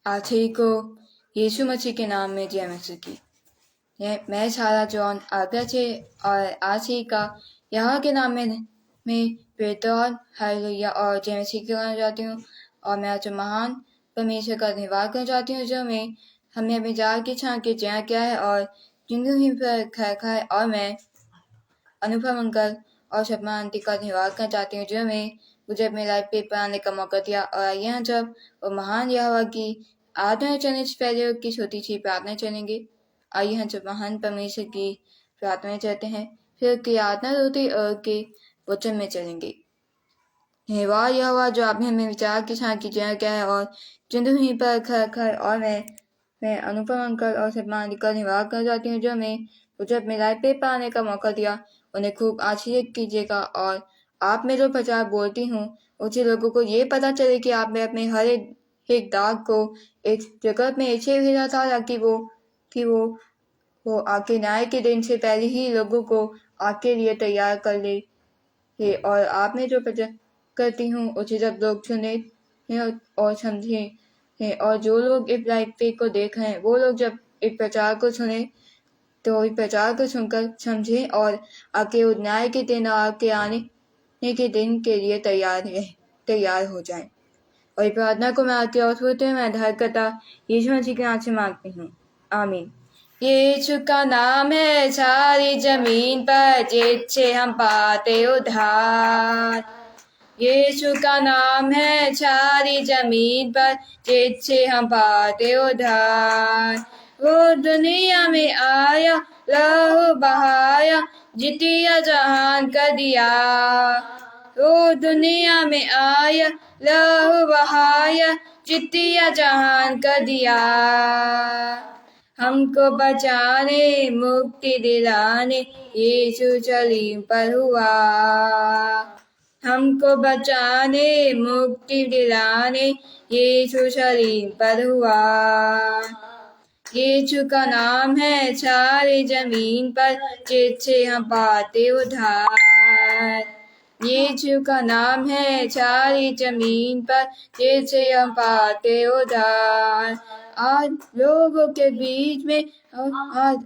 आज ही को यीशु मसीह के नाम में जय मसीह की। मैं सारा जॉन आज्ञा से और आज ही का यहाँ के नाम में बेतौर हालेलुया और जय मसीह की करना चाहती हूँ। और मैं आज महान परमेश्वर का धन्यवाद करना चाहती हूँ जो मैं हमें अपने जार की छान के जया किया है और जिंदगी पर खा है। और मैं अनुभव अंकल और शर्मा आंटी का धन्यवाद करना चाहती हूँ जो मैं मुझे अपने लाइफ पे पाने का मौका दिया। और आइए हम जब वो महान यहोवा की आराधना चलने से पहले की छोटी सी प्रार्थना चलेंगे। आइए हम जब महान परमेश्वर की प्रार्थना चलते हैं, फिर की आराधना होती और के वचन में चलेंगे। धन्यवाद यहोवा जो आपने हमें विचार के साथ की जय किया है और जिंदगी पर खर और मैं अनुपम अंकल और शर्मा आंटी का धन्यवाद करना चाहती हूँ जो मैं मुझे अपने लाइफ पे पाने का मौका दिया। उन्हें खूब आशीर्वाद कीजिएगा और आप में जो प्रचार बोलती हूँ उसे लोगों को ये पता चले कि आप में अपने हर एक दाग को एक जगह में ऐसे भेजा था ताकि वो आके न्याय के दिन से पहले ही लोगों को आपके लिए तैयार कर ले। और आप में जो प्रचार करती हूँ उसे जब लोग सुने और समझे और जो लोग इस लाइफ पे को देख रहे हैं वो लोग जब इस प्रचार को सुने तो इस प्रचार को सुनकर समझे और आके न्याय के दिन आके आने के दिन के लिए तैयार हो जाए। और इस प्रार्थना को मैं आके और होते हुए मैं आधार करता यीशु मसीह के नाम से मांगती हूँ, आमीन। यीशु का नाम है सारी जमीन पर जिससे हम पाते उद्धार। यीशु का नाम है सारी जमीन पर जिससे हम पाते उद्धार। वो दुनिया में आया लहू बहाया जितिया जहान कर दिया। वो दुनिया में आया लहू बहाया जितिया जहान कर दिया। हमको बचाने मुक्ति दिलाने यीशु सलीम पर हुआ। हमको बचाने मुक्ति दिलाने यीशु सलीम पर हुआ। यीशु का नाम है सारी जमीन पर जिससे हम पाते उद्धार। यीशु का नाम है सारी जमीन पर जिससे हम पाते उद्धार। आज लोगों के बीच में आज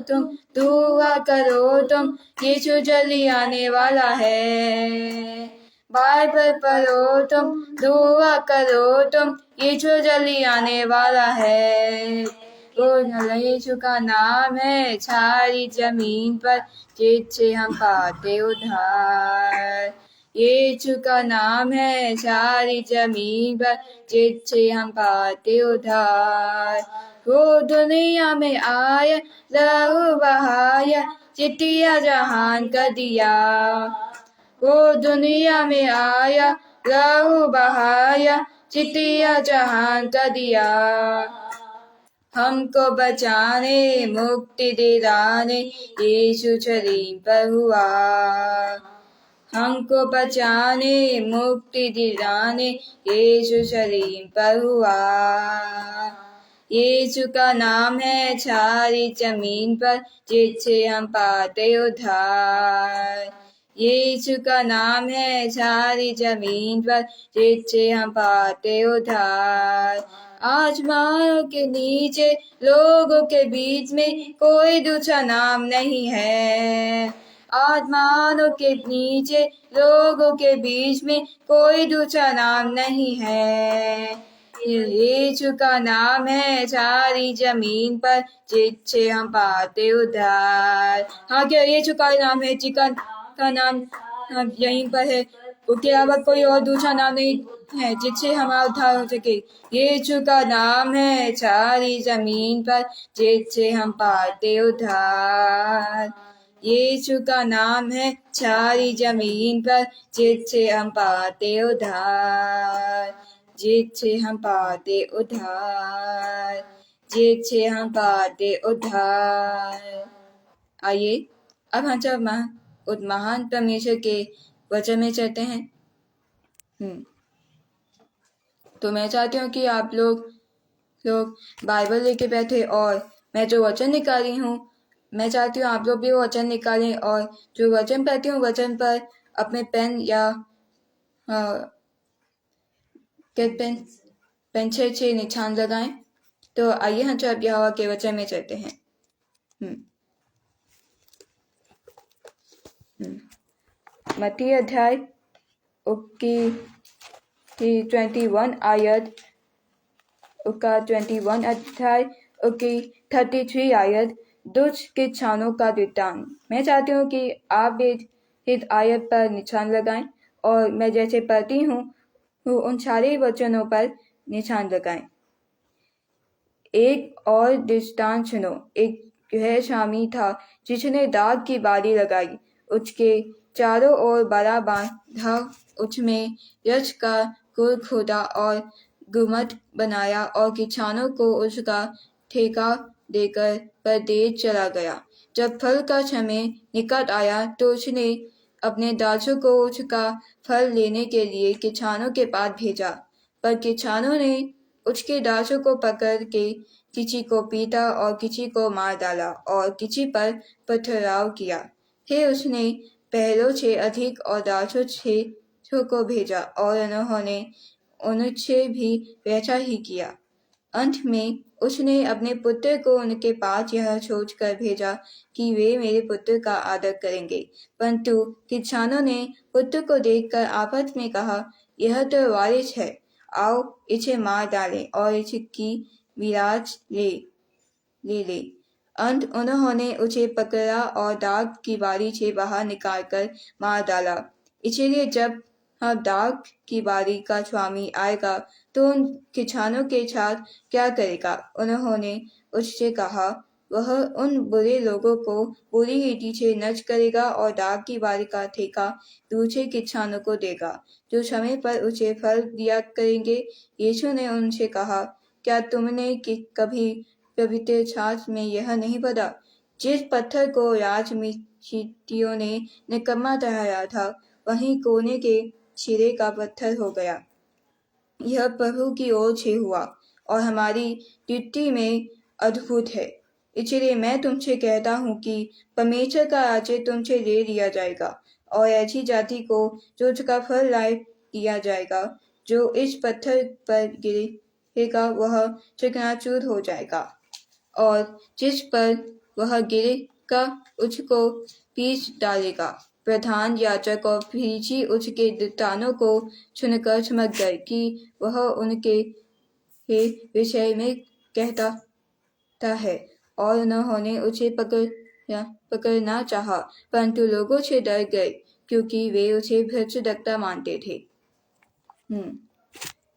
तुम दुआ करो तुम यीशु जल्दी आने वाला है। बाइबल पढ़ो तुम दुआ करो तुम यीशु जल्दी आने वाला है। यीशु का नाम है सारी जमीन पर जिससे हम पाते उद्धार। यीशु का नाम है सारी जमीन पर जिससे हम पाते उद्धार। वो दुनिया में आया लहू बहाया जितिया जहान कर दिया। वो दुनिया में आया लहू बहाया जितिया जहान कर दिया। हमको बचाने मुक्ति दिलाने यीशु सलीम पर हुआ। हमको बचाने मुक्ति दिलाने यीशु सलीम पर हुआ। यीशु का नाम है सारी जमीन पर जिससे हम पाते उद्धार। यीशु का नाम है सारी जमीन पर जिससे हम पाते उद्धार। आसमानों के नीचे लोगों के बीच में कोई दूसरा नाम नहीं है। आसमानों के नीचे लोगों के बीच में कोई दूसरा नाम नहीं है। यीशु का नाम है सारी जमीन पर जिससे हम पाते उद्धार। हाँ, क्या यीशु का नाम है? चिकन का नाम यहीं पर है, उसके अलावा कोई और दूसरा नाम नहीं है जिससे हमारा उद्धार हो सके। यीशु का नाम है सारी जमीन पर जिससे हम पाते उद्धार। यीशु का नाम है सारी जमीन पर जिससे हम पाते उद्धार। जिससे हम पाते उद्धार। जिससे हम पाते उद्धार। आइए अब हम जब उस महान परमेश्वर के वचन में चलते हैं। तो मैं चाहती हूँ कि आप लोग बाइबल लेके बैठे और मैं जो वचन निकाली हूँ मैं चाहती हूँ आप लोग भी वो वचन निकालें और जो वचन पढ़ती हूँ वचन पर अपने पेन या पेन पेंसिल से निशान लगाएं। तो आइए हम अब यहोवा के वचन में चलते हैं। मत्ती अध्याय की 21 आयत, उसका 21 अध्याय की 33 आयत, दुष्ट किसानों का वृत्तांत। मैं चाहती हूँ कि आप भी इस आयत पर निशान लगाएं और मैं जैसे पढ़ती हूँ उन सारे वचनों पर निशान लगाएं। एक और दृष्टांत सुनो। एक गृहस्वामी था जिसने दाग की बारी लगाई, उसके चारों ओर बड़ा बांधा, उसमें यश का कुल खोदा और गुम्बद बनाया और किसानों को उसका ठेका देकर परदेश चला गया। जब फल का समय निकट आया तो उसने अपने दासों को उसका फल लेने के लिए किसानों के पास भेजा, पर किसानों ने उसके दासों को पकड़ के किसी को पीटा और किसी को मार डाला और किसी पर पथराव किया। फिर उसने पहलों से अधिक और दासों से को भेजा और उन्होंने उनसे भी वैसा ही किया। अंत में उसने अपने पुत्र को उनके पास यह सोचकर भेजा कि वे मेरे पुत्र का आदर करेंगे, परंतु किसानों ने पुत्र को देखकर आपस में कहा, यह तो वारिस है, आओ इसे मार डालें और इसकी विराज ले। अंत उन्होंने उसे पकड़ा और दाग की बारी से बाहर निकालकर मार डाला। इसलिए जब दाग की बारी का स्वामी आएगा तो उन किसानों के साथ क्या करेगा? उन्होंने उससे कहा, वह उन बुरे लोगों को बुरी रीति से नष्ट करेगा और दाग की बारी का ठेका दूसरे किसानों को देगा, जो समय पर उसे फल दिया करेंगे। यीशु ने उनसे कहा, क्या तुमने कभी पवित्र शास्त्र में यह नहीं पढ़ा? जिस पत्थर को राजमिस्त्रियों ने निकम्मा ठहराया था, वही कोने के सिरे का पत्थर हो गया। यह प्रभु की ओर से हुआ और हमारी दृष्टि में अद्भुत है। इसलिए मैं तुमसे कहता हूँ कि परमेश्वर का राज्य तुमसे ले लिया जाएगा और ऐसी जाति को जो उसका फल लाए दिया जाएगा। जो इस पत्थर पर गिरेगा वह चकनाचूर हो जाएगा और जिस पर वह गिरेगा उसको पीस डालेगा। प्रधान याजक और फरीसी उसके दृष्टांतों को सुनकर समझ गए कि वह उनके विषय में कहता है और उन्होंने उसे पकड़ना चाहा, परंतु लोगों से डर गए क्योंकि वे उसे भ्रष्टदक्ता मानते थे।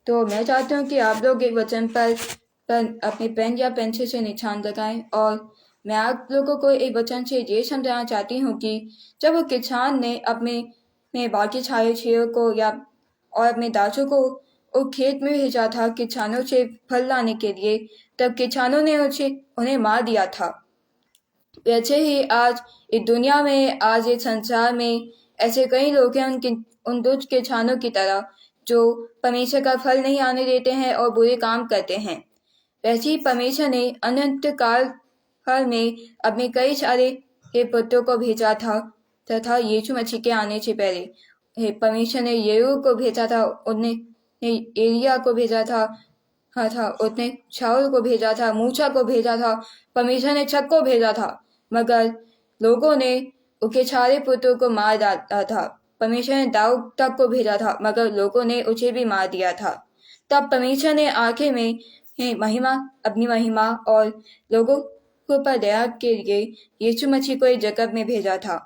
तो मैं चाहता हूँ कि आप लोग एक वचन पर अपने पेन या पेंसिल से निशान लगाएं और मैं आप लोगों को एक वचन से ये समझाना चाहती हूँ कि जब वो किसान ने अपने बाकी सारे शेरों को और अपने दासों को वो खेत में भेजा था किसानों से फल लाने के लिए, तब किसानों ने उन्हें मार दिया था। वैसे ही आज इस दुनिया में, आज इस संसार में ऐसे कई लोग हैं उन दुष्ट किसानों की तरह जो परमेश्वर का फल नहीं आने देते हैं और बुरे काम करते हैं। वैसे ही परमेश्वर ने अनंत काल में अपने कई सारे पुत्रों को भेजा था तथा यीशु मसीह के आने से पहले परमेश्वर ने येहू को भेजा था, उसने एलिया को भेजा था, उसने शाऊल को भेजा था, मूसा को भेजा था, परमेश्वर ने सबको भेजा था, मगर लोगों ने उसके सारे पुत्रों को मार डाला था। परमेश्वर ने दाऊद तक को भेजा था, मगर लोगों ने उसे भी मार दिया था। तब परमेश्वर ने आखिर में अपनी महिमा और लोगों को पर दया के लिए यीशु मसीह को एक जगत में भेजा था।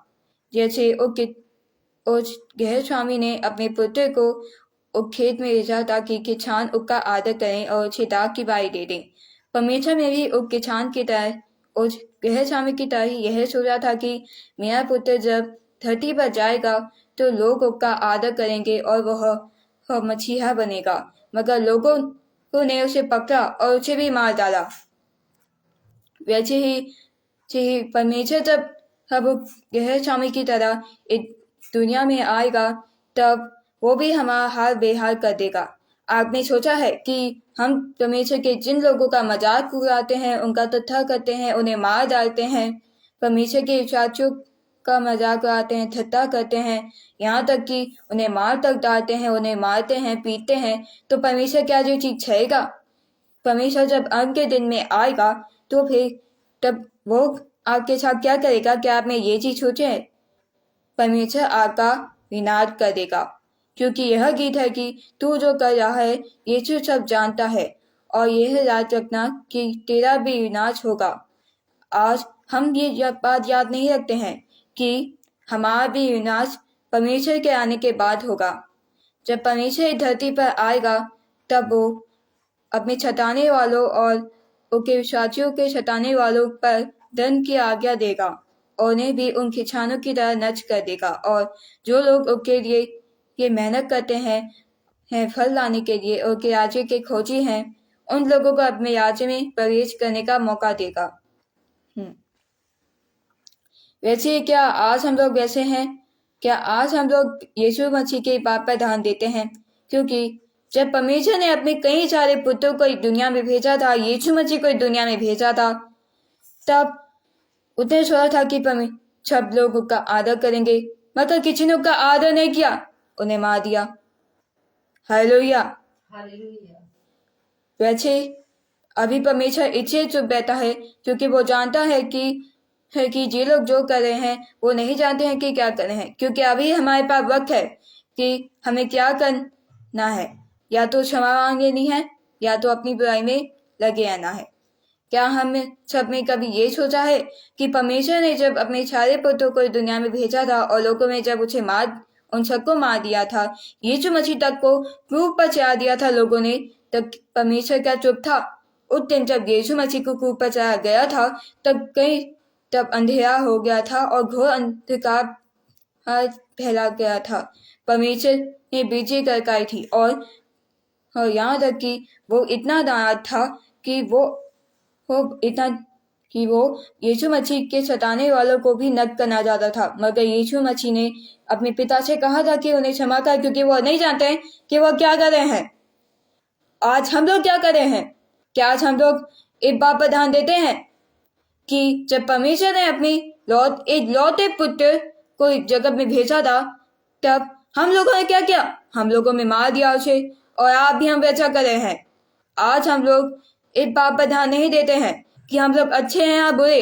जैसे उस गृहस्वामी ने अपने पुत्र को खेत में भेजा ताकि किसान उसका आदर करें और उसे दाग की बारी दे दें। परमेश्वर ने भी उस किसान की तरह, उस गृहस्वामी की तरह यह सोचा था कि मेरा पुत्र जब धरती पर जाएगा तो लोग उसका आदर करेंगे और वह मसीहा बनेगा, मगर लोगों ने उसे पकड़ा और उसे भी मार डाला। वैसे ही परमेश्वर जब गृहस्वामी की तरह इस दुनिया में आएगा तब वो भी हमारा हाल बेहाल कर देगा। आपने सोचा है कि हम परमेश्वर के जिन लोगों का मजाक उड़ाते हैं, उनका तत्था करते हैं, उन्हें मार डालते हैं, परमेश्वर के साथियों का मजाक उड़ाते हैं, ठट्टा करते हैं, यहाँ तक कि उन्हें मार तक डालते हैं, उन्हें मारते हैं, पीटते हैं, तो परमेश्वर क्या ये चीज सहेगा? परमेश्वर जब अंत के दिन में आएगा तो फिर तब वो आपके साथ क्या करेगा? क्या आपने ये चीज सोचे है? परमेश्वर आपका विनाश कर देगा, क्योंकि यह गीत है कि तू जो कर रहा है यीशु सब जानता है, और यह याद रखना कि तेरा भी विनाश होगा। आज हम ये बात याद नहीं रखते हैं कि हमारा भी विनाश परमेश्वर के आने के बाद होगा। जब परमेश्वर इस धरती पर आएगा तब वो अपने सताने वालों और उनके विश्वासियों के सताने वालों पर दंड की आज्ञा देगा, और उन्हें भी उन किसानों की तरह नष्ट कर देगा। और जो लोग उनके लिए ये मेहनत करते हैं फल लाने के लिए, उनके राज्य के खोजी हैं, उन लोगों को अपने राज्य में प्रवेश करने का मौका देगा। वैसे क्या आज हम लोग वैसे हैं? क्या आज हम लोग यीशु मसीह के बात पर ध्यान देते हैं? क्योंकि जब परमेश्वर ने अपने कई सारे पुत्रों को इस दुनिया में भेजा था, यीशु मसीह को इस दुनिया में भेजा था, तब उतने सोचा था कि सब लोग उसका आदर करेंगे, मगर किसी ने उसका आदर नहीं किया, उन्हें मार दिया। हालेलुया। वैसे अभी परमेश्वर इसलिए चुप बैठा है क्योंकि वो जानता है कि ये लोग जो कर रहे हैं वो नहीं जानते हैं कि क्या कर रहे हैं। क्योंकि अभी हमारे पास वक्त है कि हमें क्या करना है, या तो क्षमा मांग लेनी है या तो अपनी बुराई में लगे रहना है। क्या हम सब ने कभी ये सोचा है कि परमेश्वर ने जब अपने सारे पुत्रों को दुनिया में भेजा था और लोगों में जब उन सबको मार दिया था, यीशु मसीह तक को क्रूस पर चढ़ा दिया था लोगों ने, तब परमेश्वर क्या चुप था? उस दिन जब यीशु मसीह को क्रूस पर चढ़ाया गया था तब अंधेरा हो गया था और घोर अंधकार फैला गया था। परमेश्वर ने बिजली करकाई थी और यहाँ तक कि वो इतना नाराज था कि वो यीशु मसीह के सताने वालों को भी नष्ट करना चाहता था। मगर यीशु मसीह ने अपने पिता से कहा था कि उन्हें क्षमा कर, क्योंकि वो नहीं जानते कि वो क्या कर रहे हैं। आज हम लोग क्या कर रहे हैं? क्या आज हम लोग इस बात पर ध्यान देते हैं कि जब परमेश्वर ने अपनी लौटे पुत्र को जगत में भेजा था, तब हम लोगों ने क्या किया? हम लोगों में मार दिया उसे, और आप भी हम वैसा कर रहे हैं। आज हम लोग इस बात पर ध्यान नहीं देते हैं कि हम लोग अच्छे हैं या बुरे।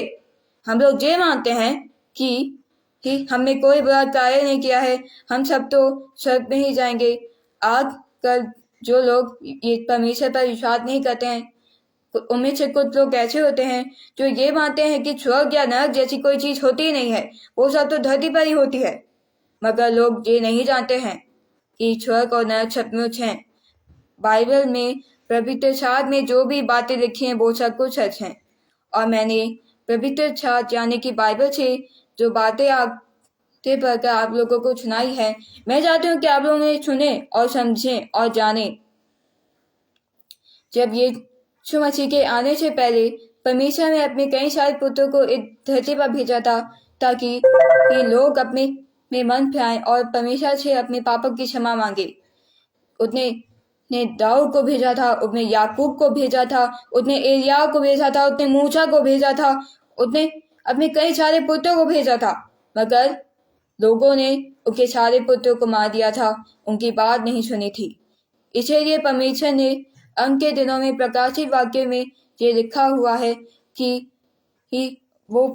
हम लोग ये मानते हैं कि हमने कोई बुरा कार्य नहीं किया है, हम सब तो स्वर्ग में ही जाएंगे। आज कल जो लोग ये परमेश्वर पर विश्वास नहीं करते हैं, उनमें से कुछ लोग ऐसे होते हैं जो ये मानते हैं कि स्वर्ग या नरक जैसी कोई चीज होती ही नहीं है, वो सब तो धरती पर ही होती है। मगर लोग ये नहीं जानते हैं कि स्वर्ग और नरक सचमुच हैं। बाइबल में पवित्र शास्त्र में जो भी बातें लिखी हैं वो सब कुछ सच हैं, और मैंने पवित्र शास्त्र यानी कि बाइबल से जो बातें आपसे पढ़कर आप लोगों को सुनाई है, मैं चाहती हूँ कि आप लोग उन्हें सुने और समझें और जाने। जब यीशु मसीह के आने से पहले परमेश्वर ने अपने कई सारे पुत्रों को इस धरती पर भेजा था ताकि ये लोग अपने में मन फिराएं और परमेश्वर से अपने पापों की क्षमा मांगे। उसने दाऊद को भेजा था, उसने याकूब को भेजा था, उसने एलिया को भेजा था, उसने मूसा को भेजा था, उसने अपने कई सारे पुत्रों को भेजा था, मगर लोगों ने उनके सारे पुत्रों को मार दिया था, उनकी बात नहीं सुनी थी। इसलिए परमेश्वर ने अंत के दिनों में प्रकाशित वाक्य में ये लिखा हुआ है कि वो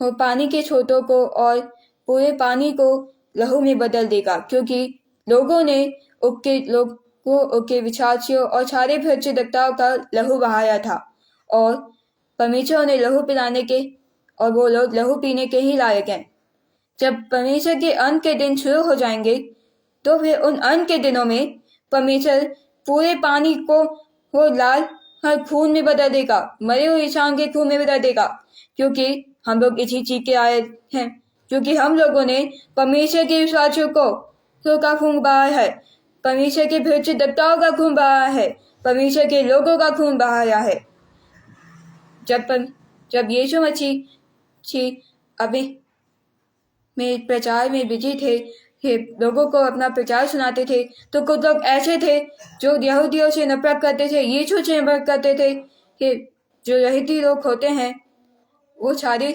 पानी के छोटों को और पूरे पानी को लहू में बदल देगा, क्योंकि लोगों ने उसके विश्वासियों और सारे भविष्यद्वक्ताओं का लहू बहाया था, और परमेश्वर ने लहू पिलाने के और वो लोग लहू पीने के ही लायक हैं। जब परमेश्वर के अंत के दिन शुरू हो जाएंगे तो फिर उन अंत के दिनों में परमेश्वर पूरे पानी को वो लाल खून में बदल देगा, मरे हुए इंसान के खून में बदल देगा, क्योंकि हम लोग इसी चीज के आए हैं, क्योंकि हम लोगों ने परमेश्वर के विश्वासियों का खून बहाया है, परमेश्वर के भविष्यद्वक्ताओं का खून बहाया है, परमेश्वर के लोगों का खून बहाया है। जब यीशु मसीह अभी में प्रचार में बिजी थे, लोगों को अपना प्रचार सुनाते थे, तो कुछ लोग ऐसे थे जो यहूदियों से नफरत करते थे, यीशु से नफरत करते थे। कि जो यहूदी लोग होते हैं वो सारे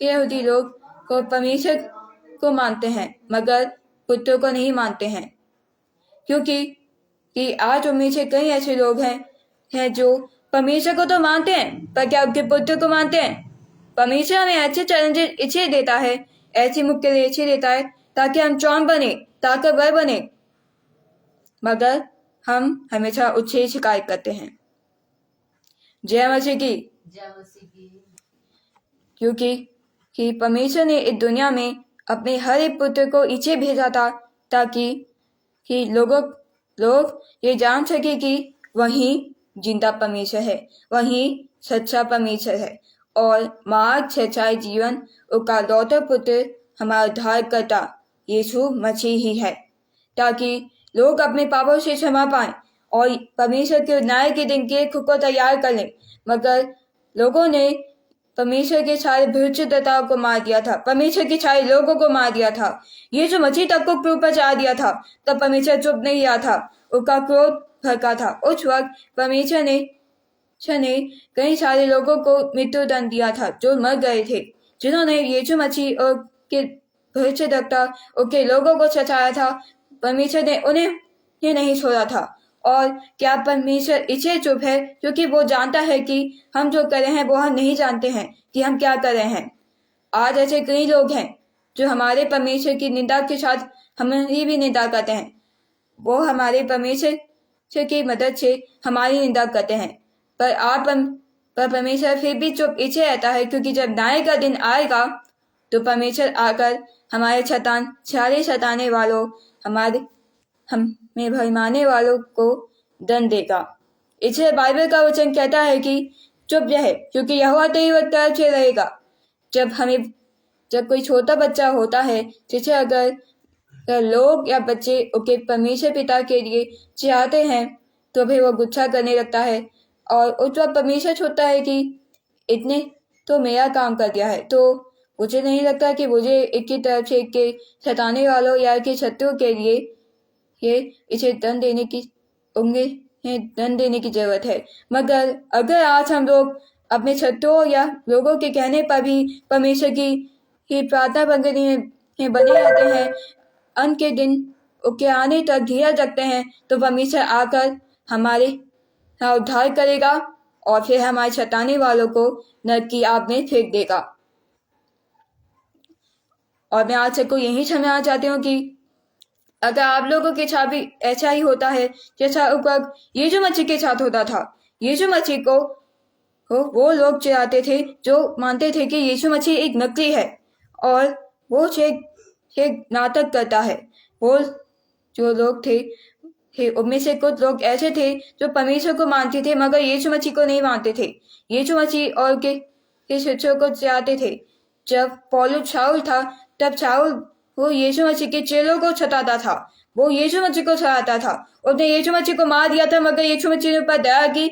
यहूदी लोग को परमेश्वर को मानते हैं मगर पुत्र को नहीं मानते हैं, क्योंकि कि आज उनमें से कई ऐसे लोग हैं जो परमेश्वर को तो मानते हैं पर क्या उनके पुत्र को मानते हैं। परमेश्वर हमें ऐसे चैलेंजेस इसलिए देता है, ऐसी मुख्य इसलिए देता है ताकि हम स्ट्रॉन्ग बने, ताकतवर बने, मगर हम हमेशा उससे शिकायत करते हैं। जय मसीह की। क्योंकि कि परमेश्वर ने इस दुनिया में अपने हर एक पुत्र को इसे भेजा था ताकि कि लोग ये जान सके कि वही जिंदा परमेश्वर है, वही सच्चा परमेश्वर है और मार्ग सच्चाई जीवन उसका लौटा पुत्र हमारा उद्धारकर्ता यीशु मसीह ही है, ताकि लोग अपने पापों से क्षमा पाएं और परमेश्वर के न्याय के दिन के खुद को तैयार कर लें। मगर लोगों ने परमेश्वर के सारे भविष्यद्वक्ताओं को मार दिया था, परमेश्वर के सारे लोगों को मार दिया था, यीशु मसीह तक को क्रूस पर चढ़ा दिया था। तब परमेश्वर चुप नहीं रहा था, उसका क्रोध भड़का था। उस वक्त परमेश्वर ने कई सारे लोगों को मृत्यु दंड दिया था जो मर गए थे, जिन्होंने यीशु मसीह और के भविष्यद्वक्ता उसके लोगों को सताया था। परमेश्वर ने उन्हें नहीं छोड़ा था। और क्या परमेश्वर इसलिए चुप है क्योंकि वो जानता है कि हम जो कर रहे हैं वो हम नहीं जानते हैं कि हम क्या कर रहे हैं। आज ऐसे कई लोग हैं जो हमारे परमेश्वर की निंदा के साथ हमारी भी निंदा करते हैं। वो हमारे परमेश्वर की मदद से हमारी निंदा करते हैं, पर परमेश्वर फिर भी चुप इसलिए रहता है क्योंकि जब न्याय का दिन आएगा तो परमेश्वर आकर हमारे सारे सताने वालों, हमें भरमाने वालों को दंड देगा। इसलिए बाइबल का वचन कहता है कि चुप रहे क्योंकि यहोवा तेरी तरफ से रहेगा। जब कोई छोटा बच्चा होता है जिसे अगर लोग या बच्चे उसके परमेश्वर पिता के लिए चाहते हैं तो फिर वो गुस्सा करने लगता है और उस वक्त परमेश्वर सोचता है कि इतने तो मेरा काम कर दिया है, तो मुझे नहीं लगता कि मुझे एक की तरफ से के सताने वालों या के शत्रु के लिए इसे दंड देने की जरूरत है। मगर अगर आज हम लोग अपने शत्रुओं या लोगों के कहने पर भी परमेश्वर की प्रार्थना करने में बने रहते हैं, अंत के दिन उसके आने तक धीरज रखते हैं, तो परमेश्वर आकर हमारे उद्धार करेगा और फिर हमारे सताने वालों को नरक की आग में फेंक देगा। और मैं आज सबको यही समझाना चाहती हूँ कि अगर आप लोगों के साथ भी ऐसा ही होता है जैसा उस वक्त यीशु मसीह के साथ होता था। यीशु मसीह को वो लोग चाहते थे जो मानते थे कि यीशु मसीह एक नकली है और वो एक नाटक करता है। वो जो लोग थे उनमें से कुछ लोग ऐसे थे जो परमेश्वर को मानते थे मगर यीशु मसीह को नहीं मानते थे। यीशु मसीह और के शिष्यों को चाहते थे। जब पौलुस शाऊल था तब शाऊल वो यीशु मसीह के चेलों को सताता था, वो यीशु मसीह को सताता था। उसने यीशु मसीह को मार दिया था मगर यीशु मसीह ने ऊपर दया की।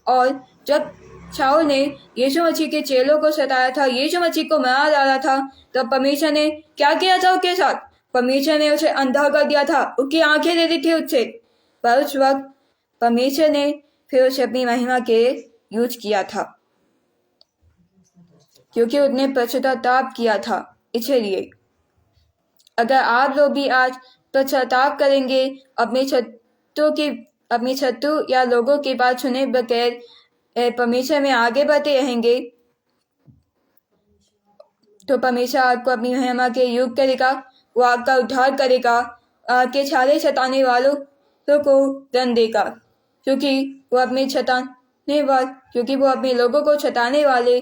और जब शाऊल ने यीशु मसीह के चेलों को सताया था, यीशु मसीह को मार डाला था, तब परमेश्वर ने क्या किया था उसके साथ? परमेश्वर ने उसे अंधा कर दिया था, उसकी आंखें दे दी थी उससे। पर उस वक्त परमेश्वर ने फिर उसे अपनी महिमा के यूज किया था क्योंकि उसने पश्चाताप किया था। इसलिए अगर आप लोग भी आज पश्चाताप करेंगे, अपने शत्रु या लोगों की बात सुने बगैर परमेश्वर में आगे बढ़ते रहेंगे, तो परमेश्वर आपको अपनी महिमा के युग करेगा, वो आपका उद्धार करेगा, आपके सारे सताने वालों को दंड देगा, क्योंकि वो अपने लोगों को सताने वाले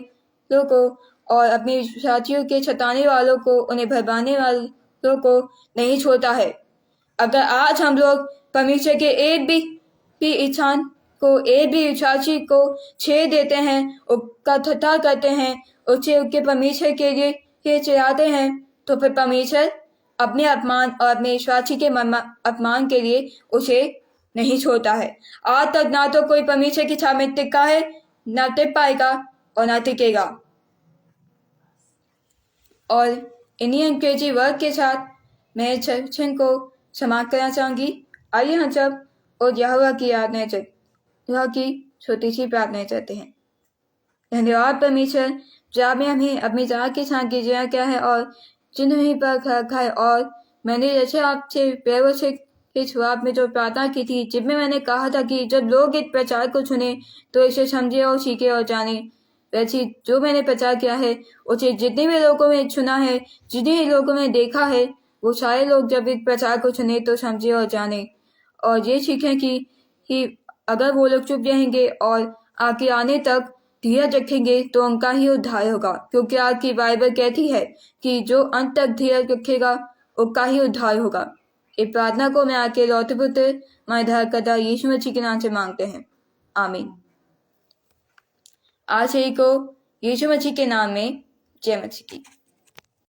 लोगों को और अपने साथियों के सताने वालों को, उन्हें भरमाने वालों को नहीं छोड़ता है। अगर आज हम लोग परमेश्वर के एक भी इंसान को, एक भी विश्वासी को छेड़ देते हैं, उसका ठट्ठा करते हैं, उसे उसके परमेश्वर के लिए चिढ़ाते हैं, तो फिर परमेश्वर अपने अपमान और अपने विश्वासी के अपमान के लिए उसे नहीं छोड़ता है। आज तक ना तो कोई परमेश्वर की छाव में टिका है, ना टिक पाएगा और ना टिकेगा। और इन्हीं अंग्रेजी वर्ड के साथ मैं सेशन को समाप्त करना चाहूंगी। आइए हम सब और यहोवा की छोटी सी प्रार्थना करते हैं। धन्यवाद परमेश्वर, जब में हमें अपनी ज़ात के साथ गिरया क्या है और जिन्होंने पर रखा है। और मैंने जैसे आपसे पैरों से के शुरुआत में जो प्रार्थना की थी, जिसमें मैंने कहा था कि जब लोग इस प्रचार को सुने तो इसे समझे और सीखे और जाने, वैसे जो मैंने प्रचार किया है उसे जितने भी लोगों ने सुना है, जितने भी लोगों ने देखा है, वो सारे लोग जब इस प्रचार को सुने तो समझे और जाने और ये सीखें कि अगर वो लोग चुप रहेंगे और आगे आने तक धीरज रखेंगे तो उनका ही उद्धार होगा, क्योंकि आपकी बाइबल कहती है कि जो अंत तक धीरज रखेगा उसका ही उद्धार होगा। इस प्रार्थना को मैं आके लौटे पुत्र उद्धारकर्ता यीशु मसीह के नाम से मांगते हैं, आमीन। आज ही को यीशु मसीह के नाम में जय मसीह की।